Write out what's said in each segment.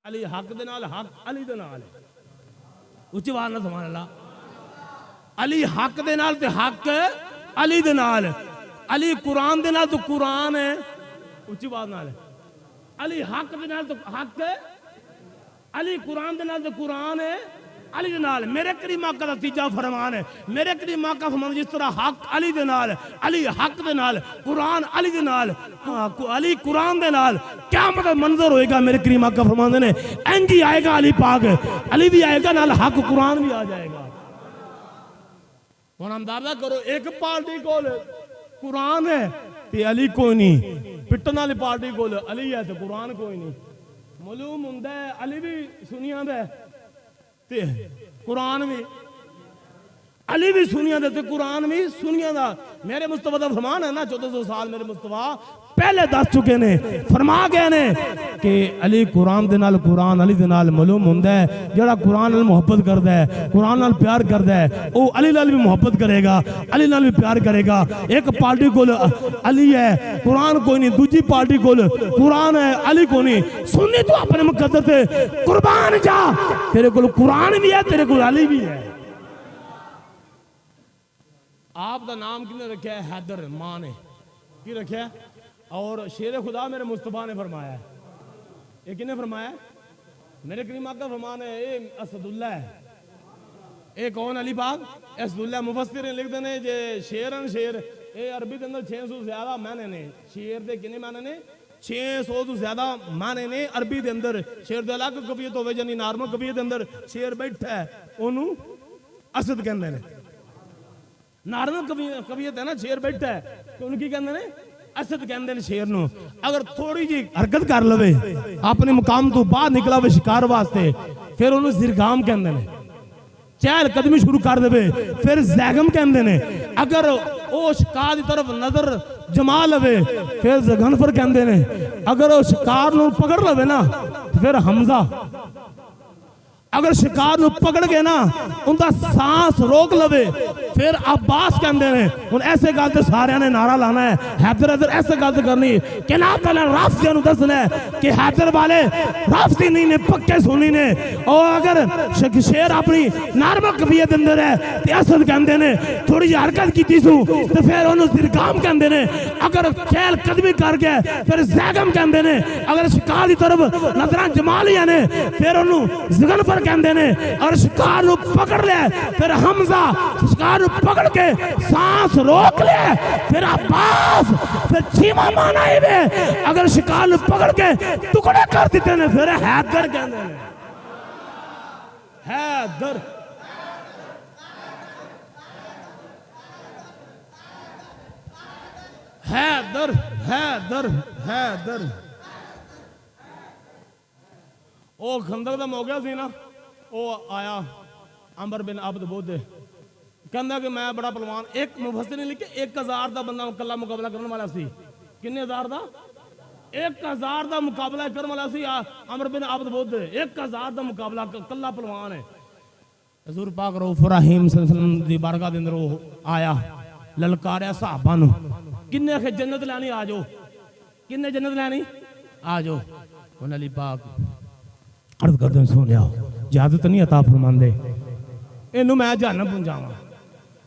अली हक दे नाल हक अली दे नाल उच्ची आवाज नाल सुभान अल्लाह। अली हक दे नाल ते हक अली दे नाल, अली कुरान दे नाल तो कुरान है उच्ची आवाज नाल। अली हक दे नाल तो हक अली कुरान दे नाल तो कुरान है अली दे नाल। मेरे करीम आका दा तीजा फरमान है, मेरे करीम आका फरमान जिस तरह हक अली दे नाल, अली हक दे नाल, कुरान अली दे नाल, अली कुरान दे नाल क्या मतलब मंजर होएगा। मेरे करीम आका फरमाते ने इंज ही आएगा अली पाक, अली भी आएगा नाल हक कुरान भी आ जाएगा। हुण अंदाजा करो एक पार्टी कोल कुरान है ते अली कोई नहीं, पिटन वाली पार्टी कोल अली है ते कुरान कोई नहीं। मालूम हुंदा है अली भी सुनिया दा ते कुरान भी, अली भी सुनिया दा ते कुरान भी सुनिया दा। मेरे मुस्तफा दा फरमान है ना 1400 साल मेरे मुस्तफा पहले दस चुके ने, फरमा गए ने कि अली कुरान दे नाल कुरान अली दे नाल। मालूम हुंदा है जेड़ा कुरान नाल मोहब्बत करदा है, कुरान नाल प्यार करदा है, वो अली नाल भी मोहब्बत करेगा, अली नाल भी प्यार करेगा। एक पार्टी कोल अली है कुरान कोई नहीं, दूजी पार्टी कोल कुरान है अली कोई नहीं। सुन्नी तू अपने मुकद्दर ते कुर्बान जा, तेरे कोल कुरान भी है तेरे कोल अली भी है। आप दा नाम किने रखा है? हैदर मां ने की रखा है। और शेर खुदा मेरे मुस्तफा ने फरमाया है। ये किने फरमाया? मेरे करीम आका फरमान है ये असदुल्ला है। ये कौन अली पाक? असदुल्ला। मुफस्सिर लिखते हैं जे शेरन शेर ये अरबी के अंदर 600 से ज्यादा माने ने। शेर दे किने माने ने? 600 तो ज्यादा माने ने अरबी के अंदर। शेर दे अलग कवियत होवे जानी नॉर्मल कवियत के अंदर शेर बैठा है ओनू असद कहंदे ने। नॉर्मल कवियत है ना शेर बैठा है तो उनकी कहंदे ने असद कहंदे ने शेर नू। अगर थोड़ी जी हरकत कर लवे अपने मुकाम तो बाहर निकला वे शिकार वास्ते फिर उन्हें जिरगाम कहंदे ने। चहल कदमी शुरू कर दे फिर जैगम कहंदे ने। अगर वो शिकार की तरफ नजर जमा लवे फिर जगनफर कहंदे ने। अगर वो शिकार नू पकड़ लवे ना फिर हमजा। अगर शिकार नू पकड़ के ना उनका सांस रोक लवे फिर अब्बास कहते हैं। हुण ऐसे गल ते सारियां ने नारा लाना है हैदर हैदर ऐसे गल करनी कि ना पहले राफसियां नू दसना है कि हैदर वाले राफसी नहीं ने पक्के सुनी ने। और अगर शेर अपनी नॉर्मल कवियत अंदर है ते असद कहते हैं थोड़ी जी हरकत की सू तो फिर उन्होंने जिरगाम कहते हैं। अगर चहल कदमी कर गया फिर जैगम कहते हैं। अगर शिकार की तरफ नजर जमा लिया ने फिर उन्होंने जिगनफर कहते हैं। और शिकार नू पकड़ लिया फिर हमजा। शिकार नू पकड़ के सांस रोक ले फिर अब्बास फिर चीमा माना ही वे। अगर शिकार नू पकड़ के टुकड़े कर देते ने फिर हैदर कहते हैं। हैदर हैदर हैदर हैदर। ओ खंदक दा मौका सी ना वो आया अंबर बिन अब्द बुद्ध कहंदा कि मैं बड़ा पहलवान। एक मुफस्सिर ने लिखे 1000 दा बंदा कल्ला मुकाबला करने वाला सी। किन्ने हजार दा? 1000 दा मुकाबला करने वाला सी अमर बिन अब्द बुद्ध। 1000 दा मुकाबला कल्ला पहलवान है। हजूर पाक रऊफ रहीम सल्लल्लाहु अलैहि वसल्लम दी बारगाह दे अंदर आया ललकारिया सहाबा नू। किन्ने आखे जन्नत लैनी आ जाओ, किन्ने जन्नत लैनी आ जाओ। हुण अली पाक अर्ज करदे सुनिया इजाजत नहीं अता फरमांदे इनू मैं जहन्नम पहुंचावा।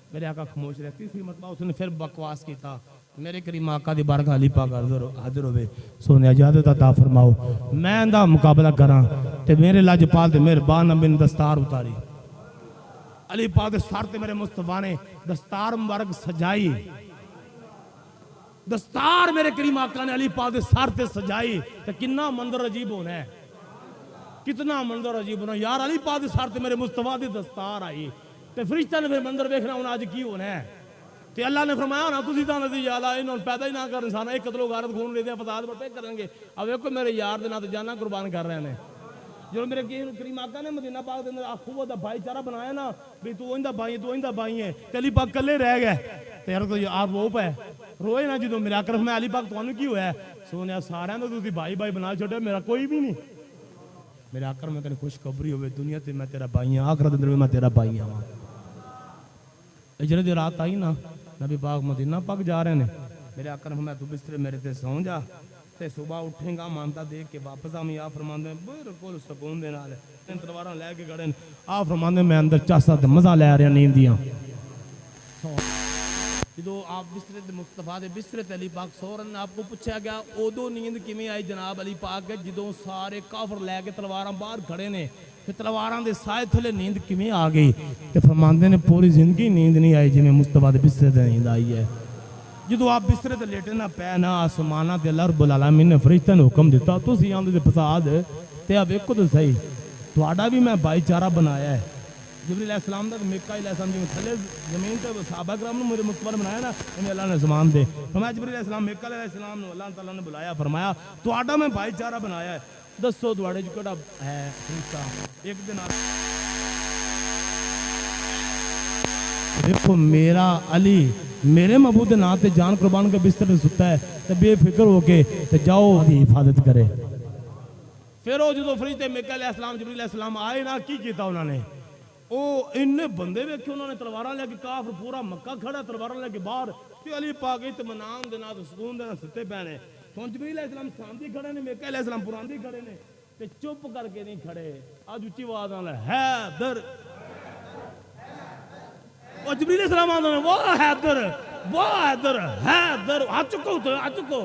मेरे आका खामोश रहे। तीसरी मरतबा उसने फिर बकवास किया। मेरे करीम आका दी बारगाह अली पाक हाजिर होवे सोने इजाजत अता फरमाओ मैं इंदा मुकाबला करा ते मेरे लाजपाल ते मेहरबान नबी ने दस्तार उतारी। अली पाक दे सर ते मेरे मुस्तफा ने दस्तार मुबारक सजाई। दस्तार मेरे करीम आका ने अली पाक दे सर ते सजाई ते कितना मंजर अजीब होना है, कितना मंजर अजीब होना यार। अली पाक दे सर ते मेरे मुस्तफा दी दस्तार आई ते फरिश्ता ने फिर मंजर देखना होना अज की होना है। ते अल्लाह ने फरमाया ना तुसी तां नदी याला इन्होंने पैदा ही ना कर इंसान एक कतलो गारत खून ले दे फसाद बटे करेंगे। अब देखो मेरे यार दे नाल ते जाना कुर्बान कर रहे हैं। जो मेरे करीम आका ने मदीना पाक दे अंदर अखुवत दा भाईचारा बनाया ना भी तू इंदा भाई तू इंदा भाई है ते अली पाक कल्ले रह गए ते यार तो आप रो पे रोए ना जो मेरे आकर मैं अली पाक तुहानू की होया सोनिया सारियां दा तुसी भाई भाई बना छड्डे मेरा कोई भी नहीं। मेरे आकर मैं तेरी खुशखबरी होवे दुनिया ते मैं तेरा भाई हां आखिरत अंदर मैं तेरा भाई हां। इजरे दी रात आई ना नबी पाक मदीना पाक जा रहे ने। मेरे आकर मैं तू बिस्तरे मेरे ते सौ जा ते सुबह उठेगा मानता देख के वापस आमी आप फरमांदे बिल्कुल सुकून दे नाल तलवारां लैके खड़े आप फरमांदे मैं अंदर चासा ते मजा लै रहा नींद दियां जो आप बिस्तरे ते मुस्तफा दे बिस्तरे ते अली पाक सो रहे आपको पूछा गया उदो नींद किवें आई जनाब अली पाक जो सारे काफर लैके तलवारां बाहर खड़े ने ते तलवारां दे साए थले नींद किवें आ गई ते फरमांदे ने पूरी जिंदगी नींद नहीं आई जिवें मुस्तफा दे बिस्तरे ते नींद आई है जो आप बिस्तरे ते लेटे ना पै ना आसमाना ते अल्लाह रब्बुल आलमीन ने फरिश्ते ने हुक्म दिता तुसीं आंदे ते फसाद ते आ वेखो तो सही तुहाडा भी मैं भाईचारा बनाया है जिब्रील अलैहिस्सलाम दा मीकाईल अलैहिस्सलाम जिवें थले जमीन ते सहाबा किराम ने मेरे मुस्तफा ने बनाया ना इन्हें अल्लाह ने ज़मान दे फरमाया जिब्रील अलैहिस्सलाम मीकाईल अलैहिस्सलाम ने अल्लाह ताला ने बुलाया फरमाया तुहाडा मैं भाईचारा बनाया है दसो तुहाडे च केड़ा है फरिश्ता एक दिन देखो मेरा अली मेरे महबूब के नाम से जान कुर्बान के बिस्तर पे सुता है तो बेफिक्र होके तो जाओ उसकी हिफाजत करे फिर वो जो फरिश्ते मीकाईल अलैहिस्सलाम जिब्रील अलैहिस्सलाम आए ना की किया उन्होंने वो इन्ने बंदे वेखे उन्होंने तलवारां लेके काफर पूरा मक्का खड़ा तलवारां लेके बाहर ते अली पाक इत्मीनान दे नाल सुकून दे नाल सुते पैने हुण जिब्रील अलैहिस्सलाम सामने खड़े ने मीकाईल अलैहिस्सलाम पुरांदी खड़े ने ते चुप करके नहीं खड़े आज उच्ची आवाज नाल हैदर और जिब्रील अलैहिस्सलाम आंदे ने वाह हैदर हैदर आ चुको तो आ चुको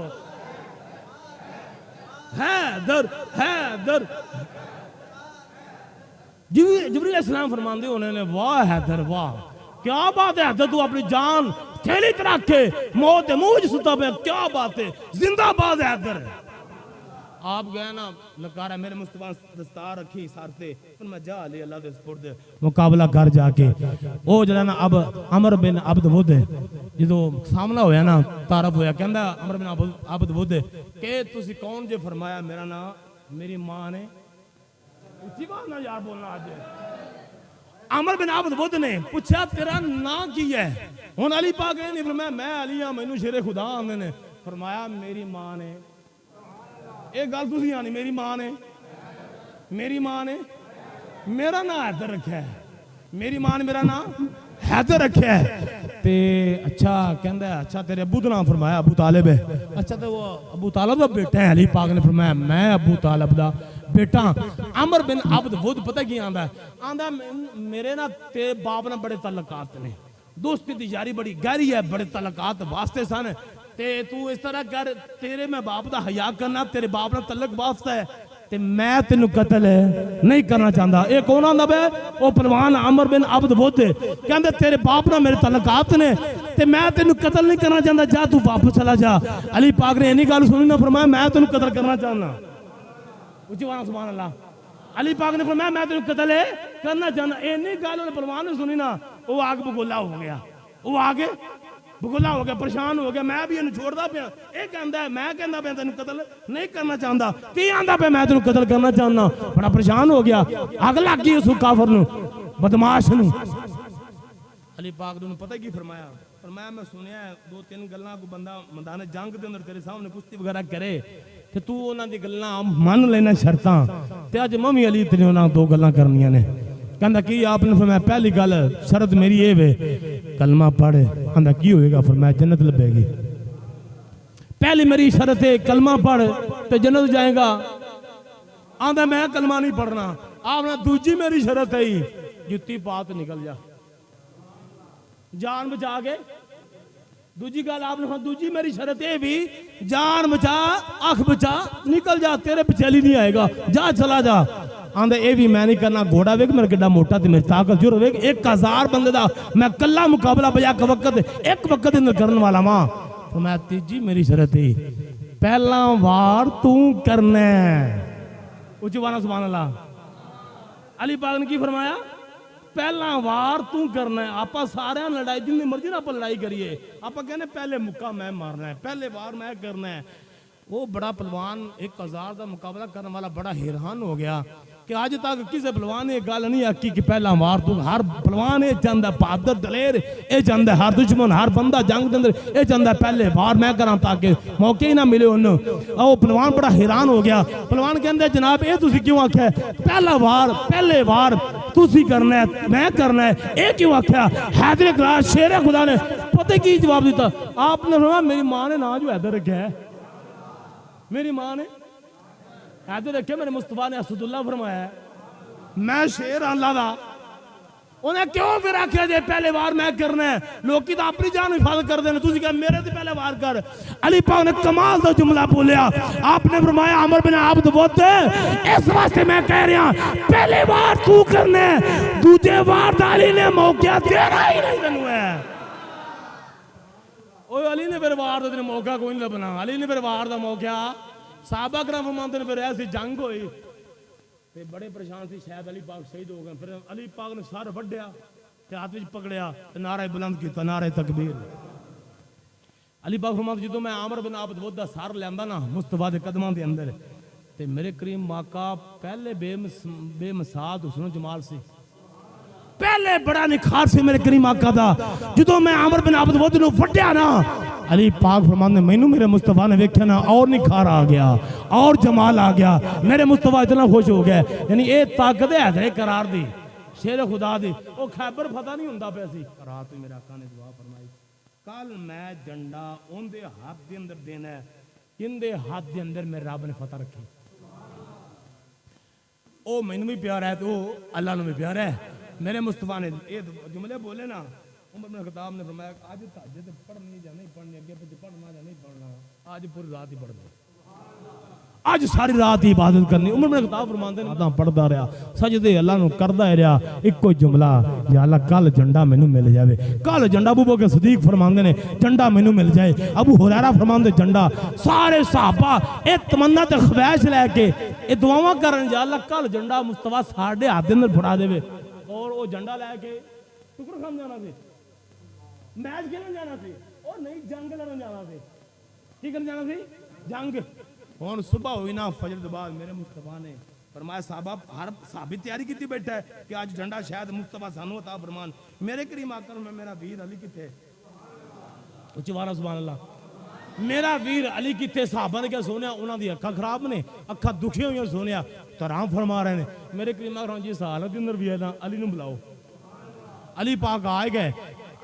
हैदर हैदर जिब्रील अलैहिस्सलाम फरमांदे उन्होंने वाह हैदर वाह क्या बात है हैदर तू अपनी जान थैली च रख के मौत के मुंह च सुता पे क्या बात है जिंदाबाद हैदर आप गए ना लकारा मेरे मुस्तफा दस्तार रखी सर ते पर मैं जा ले अल्लाह दे सुपुर्द मुकाबला कर जाके ओ जड़ा ना अब अमर बिन अब्द वुद जो सामना होया ना तारफ होया कहंदा अमर बिन अब्द वुद के तुसी कौन जे फरमाया मेरा नाम मेरी मां ने उच्ची बात ना यार बोलना आज अमर बिन अब्द वुद ने पूछा तेरा नाम की है हुन अली पाक ने नहीं फरमाया मैं अली हां मैनू शेरे खुदा आंदे ने फरमाया मेरी मां ने एक गल तुसी आनी मेरी मां ने मेरा नाम हैदर रखा है मेरी मां ने मेरा नाम हैदर रखा है ते अच्छा कहंदा अच्छा तेरे अबू दा नाम फरमाया अबू तालिब है अच्छा तो वो अबू तालिब दा बेटा है अली पाक ने फरमाया मैं अबू तालिब दा बेटा अमर बिन अब्द वुद पता की आंदा मेरे ना तेरे बाप ने बड़े तल्लकात ने दोस्ती दी यारी बड़ी गहरी है बड़े तल्लकात वास्ते सन ते तू इस तरह कर तेरे मैं बाप दा हया करना तेरे बाप ने तलक वास्ता है ते मैं तेन कतल नहीं करना चाहता ये कौन आंदा बे ओ पहलवान अमर बिन अब्द वुद कहंदे तेरे बाप ना मेरे तल्लकात ने ते मैं तेन कतल नहीं करना चाहता जा तू वापस चला जा अली पाक ने इन्नी गल सुनी ना फरमाया मैं तेन कतल करना चाहना उच्ची आवाज़ सुभान अल्लाह अली पाक ने फरमाया मैं तेन कतल करना चाहना इन्नी गल उन्हें पहलवान ने सुनी ना वो आग बगोला हो गया वो आगे बगोला हो गया परेशान हो गया मैं भी इन्हें छोड़ता पाया ये कहता है मैं कहना पाया तेन कतल नहीं करना चाहता की आंदा पे मैं तेन कतल करना चाहना बड़ा परेशान हो गया अग लग गई उस काफर नूं बदमाश नूं अली पाक ने पता की फरमाया मैं सुनिया दो तीन गल्लां को बंदा मैदान जंग के अंदर तेरे सामने कुश्ती वगैरह करे ते तू उन्हां दी गल्लां मान लेना शर्तां ते अज मम्मी अली तेरे उन्हां दो गल्लां करनियां ने कहंदा की आपने फरमाया पहली गल शर्त मेरी ये वे कलमा पढ़ आंदा की होएगा फरमाया जन्नत लभेगी पहली मेरी शर्त है कलमा पढ़ ते जन्नत जाएगा आंदा मैं कलमा नहीं पढ़ना आपने दूजी मेरी शर्त है जुत्ती पात निकल जा जान बचा के दूजी गल आपने दूजी मेरी शर्त है भी जान बचा अख बचा निकल जा तेरे पिछली नहीं आएगा जा चला जा आंदा ये भी मैं नहीं करना घोड़ा वेख मेरा किड्डा मोटा ते मेरी ताकत जो वेख 1000 बंदे दा मैं कल्ला मुकाबला बजा के वक्त एक वक्त अंदर करने वाला मां तो मैं तीजी मेरी शर्त है पहला वार तू करना उच्ची वाला सुभान अल्लाह अली पाक ने की फरमाया पहला वार तू करना है आप सारे लड़ाई जितनी मर्जी ना आप लड़ाई करिए आप कहने पहले मुक्का मैं मारना है पहले वार मैं करना है वो बड़ा पहलवान 1000 का मुकाबला करने वाला बड़ा हैरान हो गया कि आज तक किसी पहलवान ने गल नहीं आखी कि पहला वार तू हर पहलवान ये चाहता बहादुर दलेर ये चाहता हर दुश्मन हर बंदा जंग के अंदर ये चाहता पहले वार मैं करा ताकि मौके ही ना मिले उन्होंने वो पहलवान बड़ा हैरान हो गया पहलवान कहते जनाब ये तुसी क्यों आख्या पहला वार पहले वार तुसी करना है मैं करना है ये क्यों आख्या हैदर गिलास शेर खुदा ने पता की जवाब दिता आपने मेरी मां ने ना जो हैदर रखा है मेरी मां ने ऐसे रखे, मेरे मुस्तफा ने असदुल्ला फरमाया मैं शेर अल्लाह दा। उन्हें क्यों फिर आख्या जे पहले वार मैं करना है, लोग तो अपनी जान हिफाजत कर देने, तुझे क्या मेरे से पहले वार कर। अली पाक ने कमाल का जुमला बोलिया, आपने फरमाया अमर बिन आबद बहुत है, इस वास्ते मैं कह रहा पहले वार तू करने, दूजे वार अली ने मौका तेरा ही नहीं तेनू है। ओए अली ने फिर वार का मौका कोई नहीं लभना, अली ने फिर वार का मौका साहबा करम फरमाते ने फिर ऐसी जंग हुई ते बड़े परेशान सी, शायद अली पाक शहीद हो गए। फिर अली पाक ने सर वड्या ते हाथ में पकड़िया ते नारा बुलंद किया, नारा तकबीर। अली पाक फरमाते जो मैं आमर बिन आबद वोद दा सर लियांदा ना मुस्तफा दे कदमां दे अंदर, ते मेरे करीम आका पहले बेमिसाल हुस्न जमाल सी, पहले बड़ा निखार से मेरे करीम आका दा। जो मैं आमर बिन आबद वोद नूं वड्या ना, अली पाक फरमाते मैनू मेरे मुस्तफा ने वेख्या ना और निखार आ गया और जमाल आ गया, मेरे मुस्तफा इतना खुश हो गया। यानी ये ताकत है हैदरे करार दी, शेर खुदा दी। वो खैबर फतह नहीं हुंदा पिया सी। रात मेरे आका ने दुआ फरमाई, कल मैं झंडा उनके हाथ के अंदर देना है, किंदे हाथ के अंदर मेरे रब ने फतह रखी। ओ मैनू भी प्यार है तो अल्लाह नूं भी प्यार है। मेरे मुस्तफा ने ये जुमले बोले ना, उमर बिन खत्ताब ने फरमाया आज तहज्जुद पढ़नी या नहीं पढ़नी, अगे पीछे पढ़ना या नहीं पढ़ना, आज पूरी रात ही पढ़ना, आज सारी रात ही इबादत करनी। उमर बिन खत्ताब फरमाते हैं पढ़ता रहा, सजदे अल्लाह नूं करदा ही रहा, इको जुमला या अल्लाह कल झंडा मैनू मिल जाए, कल झंडा। अबू बकर सिद्दीक फरमाते ने झंडा मैनू मिल जाए, अबू हुरैरा फरमाते झंडा। सारे सहाबा ये तमन्ना ते ख्वाहिश लैके ये दुआवां करन या अल्लाह कल झंडा मुस्तफा साडे हाथ दे अंदर फड़ा देवे, और वो झंडा लैके टुकर खान जाना सी, मैच खेलन जाना सी, और नहीं जंग लड़न जाना सी। की करन जाना सी? जंग। हुण सुबह हुई ना फजर के बाद मेरे मुस्तफा ने फरमाया साहबा हर साहबी तैयारी की बैठा है कि आज झंडा शायद मुस्तफा सानू अता फरमान। मेरे करीम आकर में मेरा वीर अली किथे, उच्ची वाला सुभान अल्लाह। मेरा वीर अली किथे? साहबा ने क्या सोनिया, उन्हों की अखा खराब ने, अखा दुखी हुई सोनिया तो आराम फरमा रहे हैं। मेरे करीम आकर जिस हालत के अंदर भी है ना, अली नूं बुलाओ। अली पाक आए गए,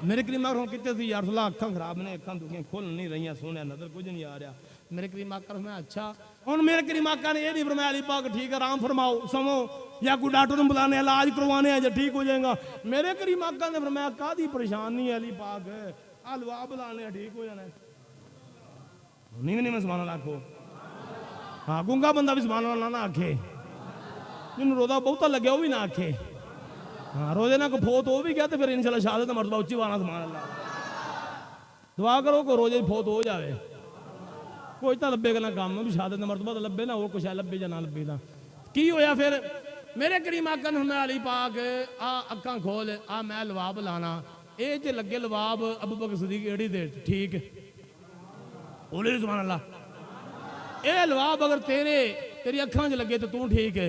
मेरे करीम आकर कितने सी यार सलाह, अखा खराब ने, अखा दुखियां खुल नहीं रही, सोने नजर कुछ नहीं आ रहा। मेरे करीम आकर मैं अच्छा हूँ, मेरे करीम आका ने यह नहीं फरमाया अली पाक ठीक है आराम फरमाओ समो, या कोई डॉक्टर ने बुलाने इलाज करवाने हैं जो ठीक हो जाएगा। मेरे करीम आका ने फरमाया कादी परेशानी है अली पाक, हलवा बुलाने ठीक हो जाना। नहीं मैं सुभान अल्लाह आखो, हाँ गूंगा बंदा भी सुभान अल्लाह ना आखे, जिन्होंने रोदा बहुता लगे वो भी ना आखे, हाँ रोजे ना को फोत हो भी गया तो फिर इंशाल्लाह शहादत मरतबा उच्ची वाला सुभान अल्लाह। दुआ करो को रोजे फोत हो जाए, कोई तो लब्बेगा ना काम भी शहादत मरतबा तो लब्बे ना, और कुछ लब्बे या ना लब्बे ना। की होया फिर मेरे करीम आका ने मैं अली पाक आ अखा खोल आ मैं लवाब लाना, ये जे लगे लवाब अबू बकर सिद्दीक एड़ी दे ठीक बोले सुभान अल्लाह। ये लवाब अगर तेरी अखा च लगे तो तू ठीक है,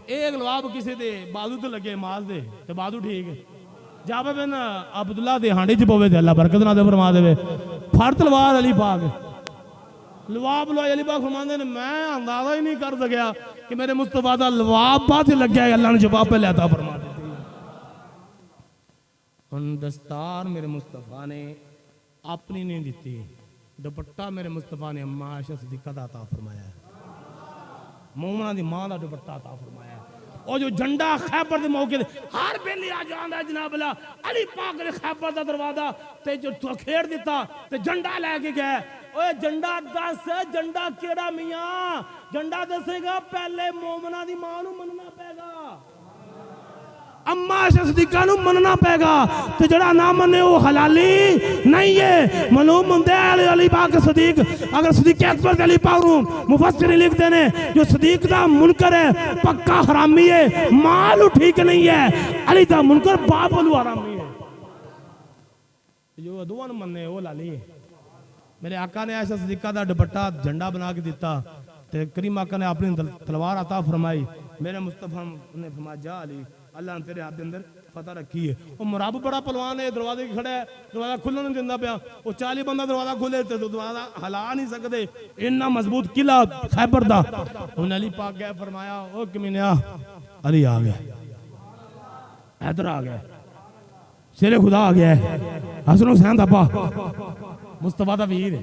एक लवाब किसी दे बाजू तो लगे मास दे तो बाजू ठीक है, जावे बिन अब्दुल्ला दे हांडी च पवे ते अल्लाह बरकत ना दे फरमा देवे। फड़ तलवार अली पाक लवाब लो, अली पाक फरमाते ने मैं अंदाजा ही नहीं कर सकिया कि मेरे मुस्तफा दा लवाब बाद लग्या, अल्लाह ने जवाब पे लेता फरमा देती। हुन दस्तार मेरे मुस्तफा ने अपनी नहीं दी, दुपट्टा मेरे मुस्तफा ने अम्मा आयशा सिद्दीक़ा दा अता फरमाया, मोमना दी मां दा दुपट्टा अता फरमाया। और जो झंडा खैबर के मौके हर बेली आ जाता है जनाब अल्लाह, अली पाक ने खैबर का दरवाजा ते जो खेड़ दिता ते झंडा लैके गए। ओए झंडा दस झंडा केड़ा मियां, झंडा दसेगा पहले मोमना दी मां नू मनना पेगा, अम्मा आयशा सिद्दीक़ा नू मनना पेगा, ते जड़ा ना मने वो हलाली नहीं है। मालूम होंदा है अली पाक सिद्दीक, अगर सिद्दीक अकबर अली पाक नू मुफस्सिर लिखते ने जो सिद्दीक दा मुनकर है पक्का हरामी है, माल ठीक नहीं है, अली दा मुनकर बाप वालू हरामी है, जो अदुआ नू मन्ने वो लाली है। मेरे आका ने आयशा सिद्दीक़ा दा दुपट्टा झंडा बना के दिता, ते करीम आका ने अपनी तलवार अता फरमाई। मेरे मुस्तफा ने फरमाया जा अली अल्लाह ने तेरे हाथ के अंदर फतह रखी है। वो मुराब बड़ा पलवान है, दरवाजे खड़ा है, दरवाजा खुलने नहीं दिंदा पिया, वो 40 बंदा दरवाजा खोले तो दरवाजा हला नहीं सकते, इन्ना मजबूत किला खैबर दा। उन अली पाक गए फरमाया ओ कमीनिया अली आ गया, हैदर आ गया, शेरे खुदा आ गया, हसन हुसैन दा पा मुस्तफा दा वीर है,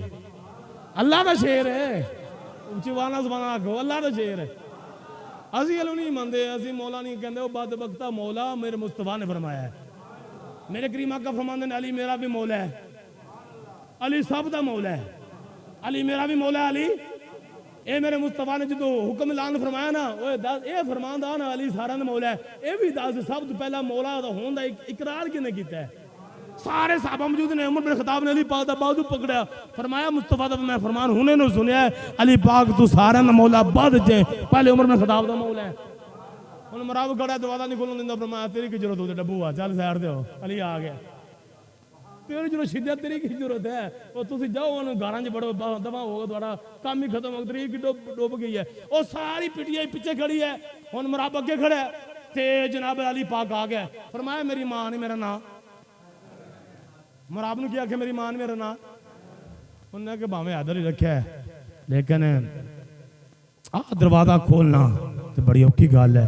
अल्लाह दा शेर है, ਉੱਚੀ ਵਾਨਾ ਜ਼ਬਾਨਾ ਆਖੋ ਅੱਲਾ ਦਾ ਸ਼ੇਰ है ਅਸੀਂ ਇਹਨੂੰ नहीं ਮੰਨਦੇ ਅਸੀਂ मौला नहीं कहते वो बदबख्ता मौला मेरे मुस्तफा ने फरमाया है मेरे करीम आका फरमाते हैं अली मेरा भी मौला है अली सब दा मौला है अली मेरा भी मौला है अली ये मेरे मुस्तफा ने जो हुक्म ऐलान फरमाया ना वो दस ये फरमांदा ना अली सारा दा मौला है ये भी दस सब तो पहला मौला होने का इकरार किने कीता है सारे साहबा मौजूद ने उमर बिन खताब ने अली पाक दा बाजू पकड़ा फरमाया मुस्तफा दा मैं फरमान हुने नु सुनया अली पाक तू सारे दा मौला बाद जे पहले उमर बिन खताब दा मौला है हुन मराब खड़ा दरवाजा नहीं खोलन दिंदा फरमाया तेरी की जरूरत होती डब्बू आ चल साइड दे हो अली आ गया तेरी जो शिद्दत तेरी की जरूरत है वो तुसी जाओ उन गारां च बड़ो दवा होगा तुम्हारा काम ही खत्म हो तरीक डूब गई है वो सारी पिटिया पीछे खड़ी है हुन मराब अगे खड़ा है ते जनाब अली पाक आ गया फरमाया मेरी मां ने मेरा नाम मराब ने क्या कि मेरी मां ने मेरा नाम उन्हें कि भावें आदर ही रखा है लेकिन आ दरवाजा खोलना तो बड़ी औखी गल है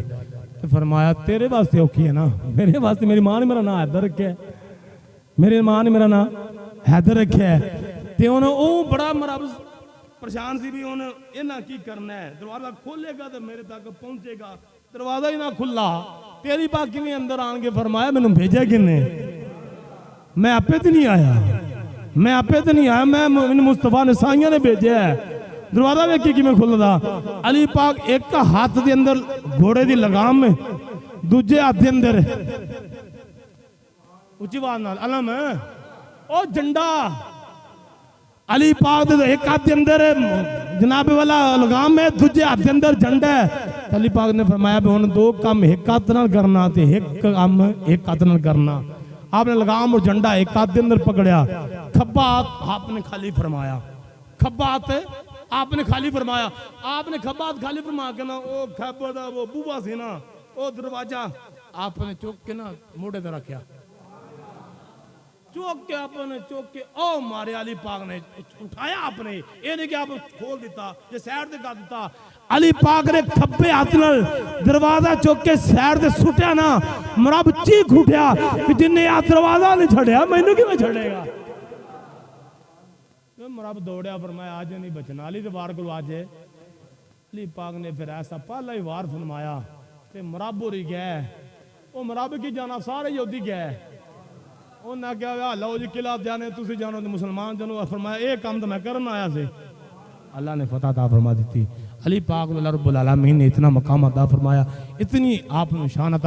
तो फरमाया तेरे वास्ते औखी है ना मेरे वास्ते मेरी मां ने मेरा नाम हैदर रखा है मेरी मां ने मेरा नाम हैदर रखा है ते हुन ओ बड़ा मराब परेशान सी भी हुन इन्हां की करना है दरवाजा खोलेगा तो मेरे तक पहुंचेगा दरवाजा ही ना खुला तेरी पाक किवें अंदर आन के फरमाया मैनू भेजा किने मैं आपे तो नहीं आया मैं आपे तो नहीं आया मैं मुस्तफा ने साइयां ने भेजा है दरवाजा वेख के किवें खुलदा अली पाक एक हाथ दे अंदर घोड़े दी लगाम में दूजे हाथ दे अंदर उच्ची आवाज नाल अलम ओ झंडा अली पाक दे एक हाथ दे अंदर जनाब वाला लगाम में दूजे हाथ दे अंदर झंडा है अली पाक ने फरमाया भी हुन दो काम एक हाथ नाल करना ते एक काम एक हाथ नाल करना आपने लगाम और झंडा एक हाथ के अंदर पकड़या खब्बा हाथ आपने खाली फरमाया खब्बा हाथ आपने खाली फरमाया आपने खब्बा हाथ खाली फरमा के ना वो खब्बा दा वो बूबा सी ना वो दरवाजा आपने चुक के ना मोढ़े ते रखया चौक के आपने चौक के ओ मारे अली पाक ने उठाया आपने ये नहीं कि आप खोल दिता ये साइड ते कर दिता अली पाक ने खब्बे हाथ नाल दरवाजा चौक के साइड ते सुटिया ना मरब चीख उठया कि जिन्ने आ दरवाजा नहीं छड़या मैनू किवें छड़ेगा मरब दौड़या फरमाया आज नहीं बचना अली दे वार को आज अली पाक ने फिर ऐसा पहला ही वार फरमाया ते मरब हो रही गया ओ मरब की जाना सारे यहूदी गए उन्हें क्या लो जी किला जाने तुसी जानो तो मुसलमान जानो फरमाया ये काम तो मैं करना आया से अल्लाह ने फतह अता फरमा दी थी अली पाक रब्बुल आलमीन ने इतना मकाम अता फरमाया इतनी आप शान अता